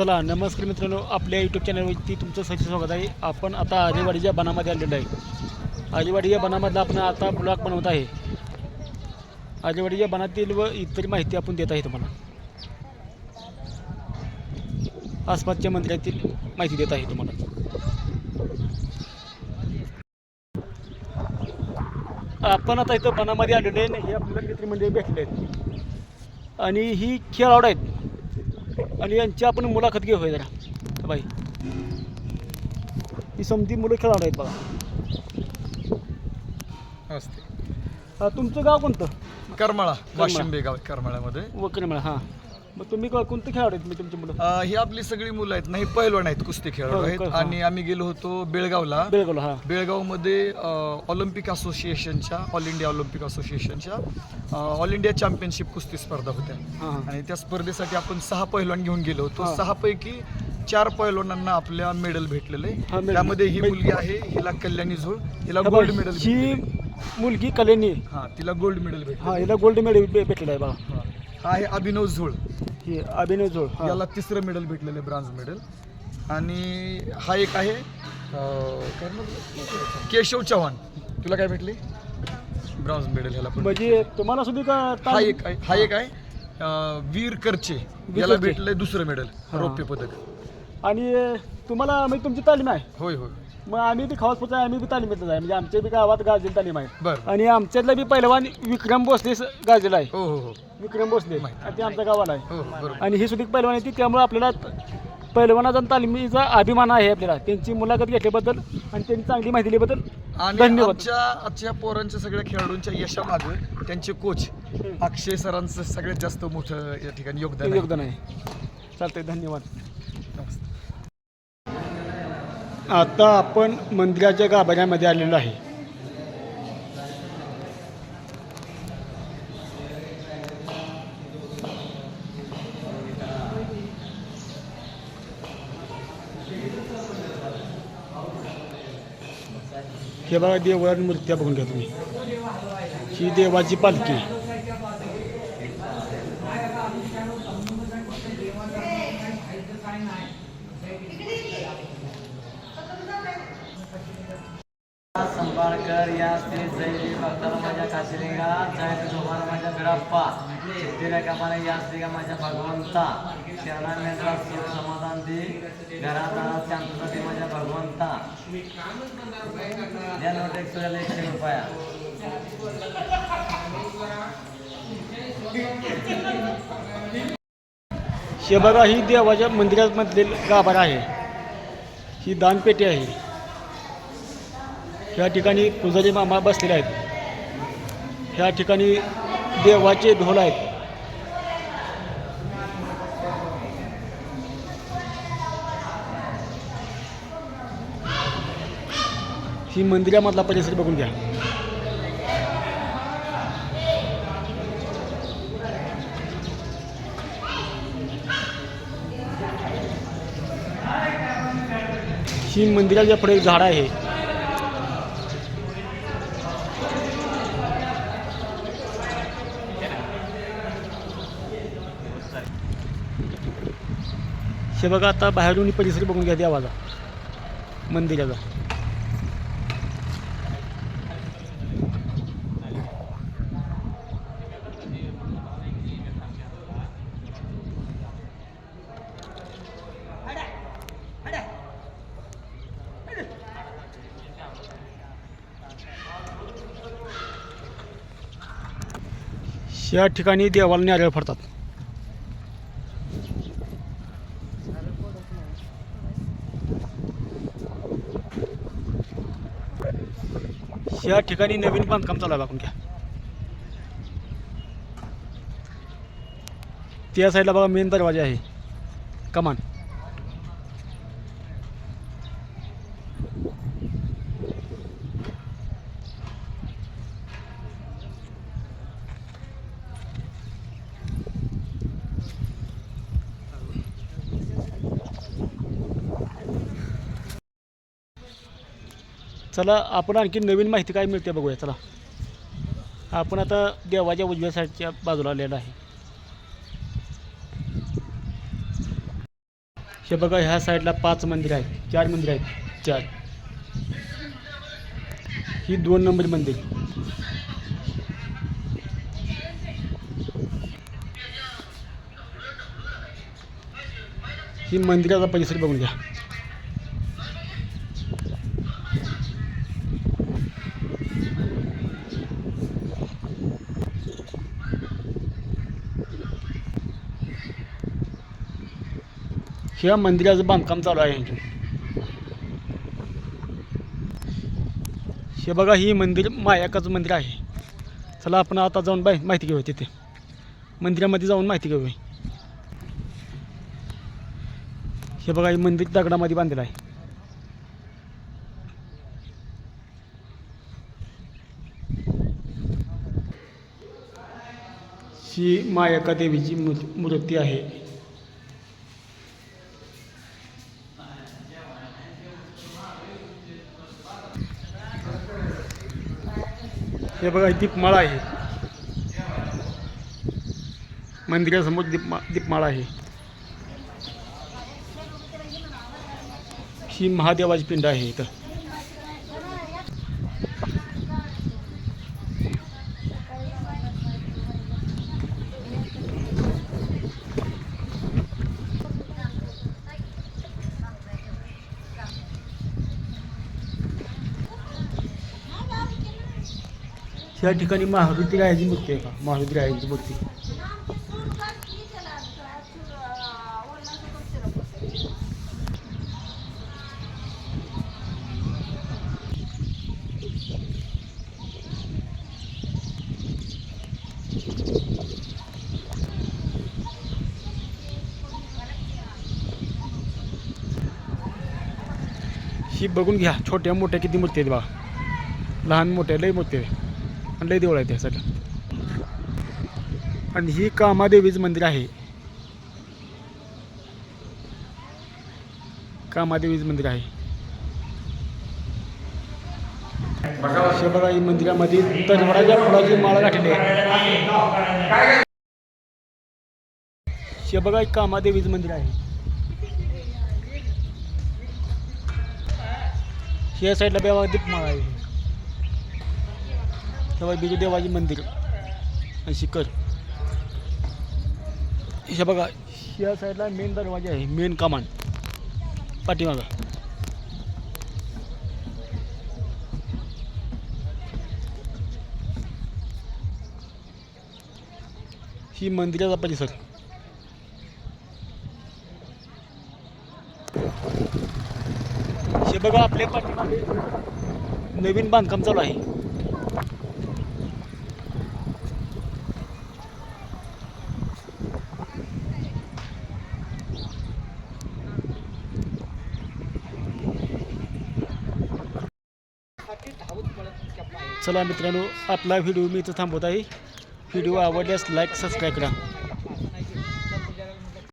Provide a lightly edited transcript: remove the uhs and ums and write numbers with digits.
चला नमस्कार मित्रांनो, आपल्या यूट्यूब चॅनलवरती तुमचं सगळं स्वागत आहे. आपण आता आजेवाडीच्या बनामध्ये आलेलो आहे. आजेवाडी या बनामधला आपण आता ब्लॉग बनवत आहे. आजेवाडीच्या बनातील व इतर माहिती आपण देत आहे तुम्हाला. आसपासच्या मंदिरातील माहिती देत आहे तुम्हाला. आपण आता इथं बनामध्ये आलेलो आहे आणि हे आपल्याला मित्रमंडळी भेटले आहेत आणि ही खेळाडू आहेत आणि यांची आपण मुलाखत घेऊया जरा. बाई ही समधी मुलं खेळाडू आहेत बघा. नमस्ते. तुमचं गाव कोणतं? करमाळा, वाशिम बेगाव करमाळ्यामध्ये. वक्रमाळा. हां, मग तुम्ही कोणतं खेळाडू आहेत? मी तुमची मुलं ही आपली सगळी मुलं आहेत. नाही, पैलवान आहेत, कुस्ती खेळाडू आहेत. आणि आम्ही गेलो होतो बेळगावला. हां. बेळगावमध्ये ऑलिम्पिक असोसिएशनच्या, ऑल इंडिया ऑलिम्पिक असोसिएशनच्या ऑल इंडिया चॅम्पियनशिप कुस्ती स्पर्धा होत्या. हां. आणि त्या स्पर्धेसाठी आपण 6 पैलवान घेऊन गेलो होतो. 6 पैकी 4 पैलवानांना आपल्या मेडल भेटलेले. त्यामध्ये ही मुलगी आहे, हिला कल्याणी झोळ, हिला गोल्ड मेडल. ही मुलगी कल्याणी, हां, तिला गोल्ड मेडल भेटलं. हां, हिला गोल्ड मेडल भेटलेलं आहे बघा. हा आहे अभिनव झोळ, ही अभिनव झोळ, याला 3रं मेडल भेटलेलं आहे, ब्रॉन्झ मेडल. आणि हा एक आहे काय म्हणतात, केशव चव्हाण, तुला काय भेटली? ब्रॉन्झ मेडल ह्याला पण. म्हणजे तुम्हाला सुद्धा का? हा एक आहे वीर करचे, याला भेटलंय 2रं मेडल, रौप्य पदक. आणि तुम्हाला म्हणजे तुमची तालीम आहे? होय होय. मग आम्ही बी खावासपूरचा आहे, आम्ही बी तालीमीतच आहे. म्हणजे आमच्या बी गावात गाजलेली तालीम आहे. बरं. आणि आमच्यातला बी पहिलवान विक्रम भोसले गाजलेला आहे. हो हो हो. विक्रम भोसले आणि ते आमच्या गावाला आहे. हो बरोबर. आणि ही सुद्धा पहिलवान आहे ती, त्यामुळे आपल्याला पहिलवानाचा आणि तालिमीचा अभिमान आहे आपल्याला. त्यांची मुलाखत घेतल्याबद्दल आणि त्यांनी चांगली माहिती दिल्याबद्दल आणि धन्यवाद. आजच्या पोरांच्या सगळ्या खेळाडूंच्या यशामागं त्यांचे कोच अक्षय सरांचं सगळ्यात जास्त मोठं या ठिकाणी योगदान आहे. चालतंय, धन्यवाद. आता आपण मंदिराच्या गाभाऱ्यामध्ये आलेलो आहे. हे बघा, देवळात मूर्त्या बघून घ्या तुम्ही. ही देवाची पालखी. संभाळकर या श्री जैली भक्ताला माझ्या काशिलिंगा, जय तुम्हाला माझ्या बिराप्पा, सिद्धिरा कामाला या श्री माझ्या भगवंता, शरणांना सुख समाधान दे, घरात शांतता दे माझ्या भगवंता. या नोट 100 रुपया. हे बघा, ही देवाच्या मंदिरामधले गाभारा आहे. ही दानपेटी आहे. ह्या ठिकाणी पुजारी मामा बसलेले आहेत. ह्या ठिकाणी देवाचे ढोल आहेत. ही मंदिरामधला परिसर बघून घ्या. ही मंदिराच्या पुढे एक झाड आहे. हे बघा, आता बाहेरून परिसर बघून घ्या देवाचा, मंदिराचा. या ठिकाणी देवाला नारळ फोडतात. या ठिकाणी नवीन बांधकाम चालू आहे बघून घ्या. त्या साईडला बघा मेन दरवाजा आहे, कमान. चला आपण आणखी नवीन माहिती काय मिळते बघूया. चला आपण आता देवाच्या उजव्या साईडच्या बाजूला आलेलो आहे. हे बघा ह्या साईडला 5 मंदिर आहेत, 4 मंदिर आहेत, 4. ही 2 नंबर मंदिर. ही मंदिराचा परिसर बघून घ्या. ह्या मंदिराचं बांधकाम चालू आहे. हे बघा ही मंदिर मायाकाचं मंदिर आहे. चला आपण आता जाऊन माहिती घेऊया, तिथे मंदिरामध्ये जाऊन माहिती घेऊया. हे बघा हे मंदिर दगडामध्ये बांधलेलं आहे. ही मायाका देवीची मूर्ती आहे. हे बघा दीपमाळा आहे. मंदिरासमोर दीपमाळा आहे. ही महादेवाची पिंड आहे इथं. या ठिकाणी महारुद्री रायाची मूर्ती आहे का, महारुद्री रायाची मूर्ती. ही बघून घ्या, छोट्या मोठ्या किती मूर्ती आहेत बघा. लहान मोठ्या लई मूर्ती आहे आणि लई देवळ आहे ते सगळं. आणि ही कामादेवीचं मंदिर आहे. कामादेवीचं मंदिर आहे. हे बघा ही मंदिरामध्ये तजवडाच्या फुलाची माळा घातलेली आहे. हे बघा ही कामादेवीचं मंदिर आहे. या साईडला बेवा दीपमाळा आहे. तेव्हा बिजू देवाची मंदिर आणि शिखर. हे बघा या साईडला मेन दरवाजा आहे, मेन कमान पाठीमागा. ही मंदिराचा परिसर. हे बघा आपल्या पाठीमागे नवीन बांधकाम चालू आहे. चला मित्रांनो, आपला व्हिडिओ मी इथं थांबवत आहे. व्हिडिओ आवडल्यास लाईक सबस्क्राईब करा.